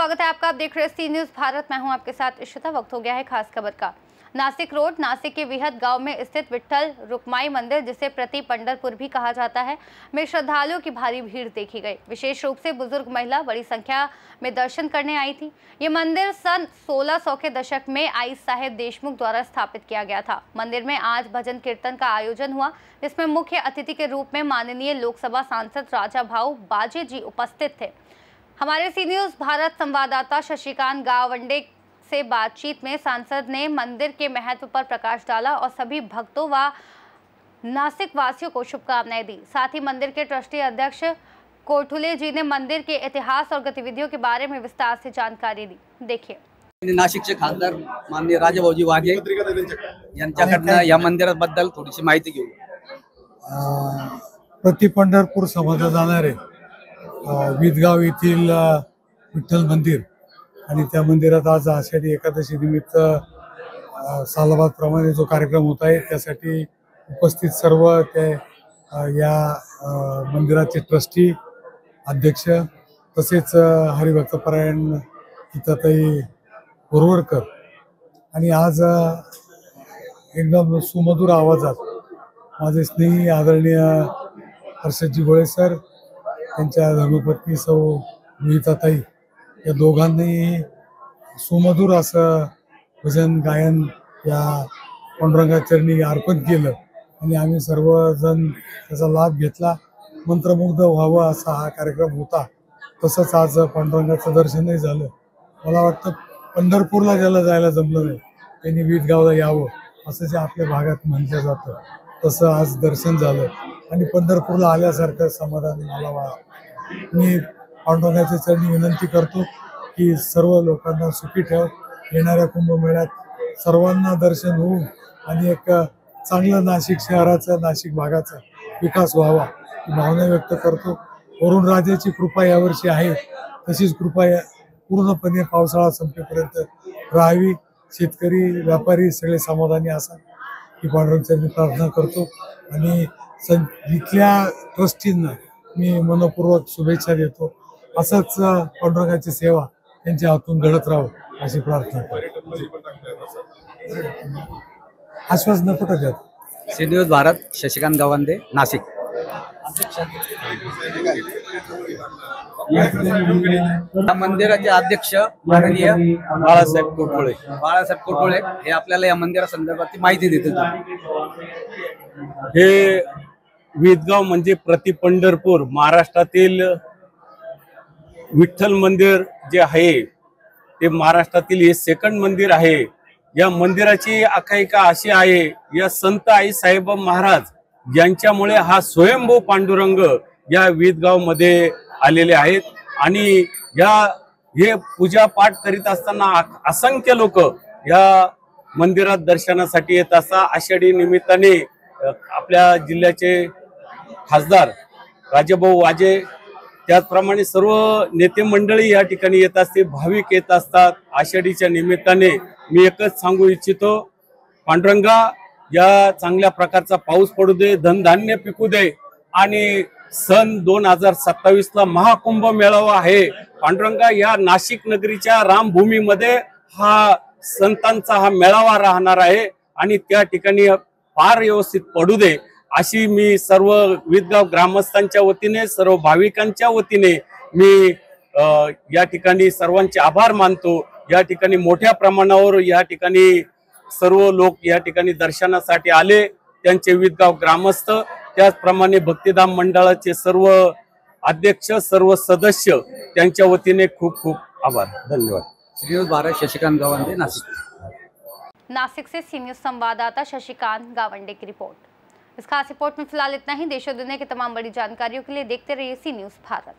स्वागत है आपका। आप देख रहे हैं सी न्यूज़ भारत। मैं हूं आपके साथ इशिता। वक्त हो गया है खास खबर का। नासिक रोड, नासिक के विहत गांव में स्थित विट्ठल रुक्माई मंदिर, जिसे प्रति पंढरपुर भी कहा जाता है, में श्रद्धालुओं की भारी भीड़ देखी गई। विशेष रूप से बुजुर्ग महिला बड़ी संख्या में दर्शन करने आई थी। ये मंदिर सन 1600 के दशक में आई साहेब देशमुख द्वारा स्थापित किया गया था। मंदिर में आज भजन कीर्तन का आयोजन हुआ, जिसमें मुख्य अतिथि के रूप में माननीय लोकसभा सांसद राजा भाऊ बाजे जी उपस्थित थे। हमारे सी न्यूज़ भारत संवाददाता शशिकांत गावंडे से बातचीत में सांसद ने मंदिर के महत्व पर प्रकाश डाला और सभी भक्तों व नासिक वासियों को शुभकामनाएं दी। साथ ही मंदिर के ट्रस्टी अध्यक्ष कोठुले जी ने मंदिर के इतिहास और गतिविधियों के बारे में विस्तार से जानकारी दी। देखिए। नाशिकचे खासदार माननीय राजाभाऊजी वाघे यांच्याकडनं या मंदिराबद्दल थोडीशी माहिती घेऊ। प्रति पंढरपूर समाजात जाणारे विदगाव येथील विठ्ठल मंदिर आणि त्या मंदिरात आज आषाढी एकादशी निमित्त सालाबाद प्रमाणे जो कार्यक्रम होत आहे त्यासाठी उपस्थित सर्व ते या मंदिराचे ट्रस्टी अध्यक्ष तसेच हरिभक्तपरायण गीताताई बोरवडकर आणि आज एकदम सुमधुर आवाजात माझे स्नेही आदरणीय हर्षदजी गोळे सर, त्यांच्या धर्मपत्नी सौ गीताताई या दोघांनी सुमधुर असं भजन गायन या पांडुरंगाचरणी अर्पण केलं आणि आम्ही सर्वजण त्याचा लाभ घेतला। मंत्रमुग्ध व्हावं असा हा कार्यक्रम होता। तसंच आज पांडुरंगाचं दर्शनही झालं। मला वाटतं पंढरपूरला ज्याला जायला जमलं नाही त्यांनी विदगावला यावं असं जे आपल्या भागात म्हटलं जातं, तसं आज दर्शन झालं आणि पंढरपूरला आल्यासारखं समाधान मला मी पांडुरंगाच्या चरणी विनंती करतो की सर्व लोकांना सुखी ठेव। येणाऱ्या कुंभमेळ्यात सर्वांना दर्शन होऊन आणि एक चांगलं नाशिक शहराचं, नाशिक भागाचा विकास व्हावा ही भावना व्यक्त करतो। वरुण राजाची कृपा यावर्षी आहे, तशीच कृपा पूर्णपणे पावसाळा संपेपर्यंत राहावी। शेतकरी व्यापारी सगळे समाधानी असा ही पांडुरंगाची प्रार्थना करतो आणि इथल्या ट्रस्टींना मी मनपूर्वक शुभेच्छा देतो। असंच पांडुरंगाची सेवा त्यांच्या हातून घडत राहावं अशी प्रार्थना करतो। आश्वासन कुठं द्यात। C news Bharat, Shashikant Gawande, Nashik. या मंदिराचे अध्यक्ष माननीय बाळासाहेब कोठुळे हे आपल्याला या मंदिरासंदर्भात माहिती देतात। हे विदगाव म्हणजे प्रति पंढरपूर महाराष्ट्रातील विठ्ठल मंदिर जे आहे ते महाराष्ट्रातील हे सेकंड मंदिर आहे। या मंदिराची आख्यायिका अशी आहे, या संत आई साहेब महाराज यांच्यामुळे हा स्वयंभू पांडुरंग या विदगाव मध्ये आलेले आहेत आणि हे पूजा पाठ करीत असताना असंख्य लोक या मंदिरात दर्शनासाठी येत असतात। आषाढी निमित्ताने आपल्या जिल्ह्याचे खासदार राजाभाऊ वाजे त्याचप्रमाणे सर्व नेते मंडळी या ठिकाणी येत असते, भाविक येत असतात। आषाढीच्या निमित्ताने मी एकच सांगू इच्छितो, पांडुरंगा या चांगल्या प्रकारचा पाऊस पडू दे, धनधान्य पिकू दे आणि सन 2027 ला महाकुंभ मेळावा आहे। पांडुरंगा या नाशिक नगरीच्या रामभूमीमध्ये हा संतांचा हा मेळावा राहणार आहे आणि त्या ठिकाणी फार व्यवस्थित पडू दे अशी मी सर्व विदगाव ग्रामस्थांच्या वतीने, सर्व भाविकांच्या वतीने मी या ठिकाणी सर्वांचे आभार मानतो। या ठिकाणी मोठ्या प्रमाणावर या ठिकाणी सर्व लोक या ठिकाणी दर्शनासाठी आले, त्यांचे विदगाव ग्रामस्थ, त्याचप्रमाणे भक्तिधाम मंडळाचे सर्व अध्यक्ष, सर्व सदस्य, त्यांच्या वतीने खूप खूप आभार। धन्यवाद। C news Bharat, Shashikant Gawande, Nashik. नासिक से सी न्यूज़ संवाददाता शशिकांत गावंडे की रिपोर्ट। इस खास रिपोर्ट में फिलहाल इतना ही। देश और दुनिया की तमाम बड़ी जानकारियों के लिए देखते रहिए सी न्यूज़ भारत।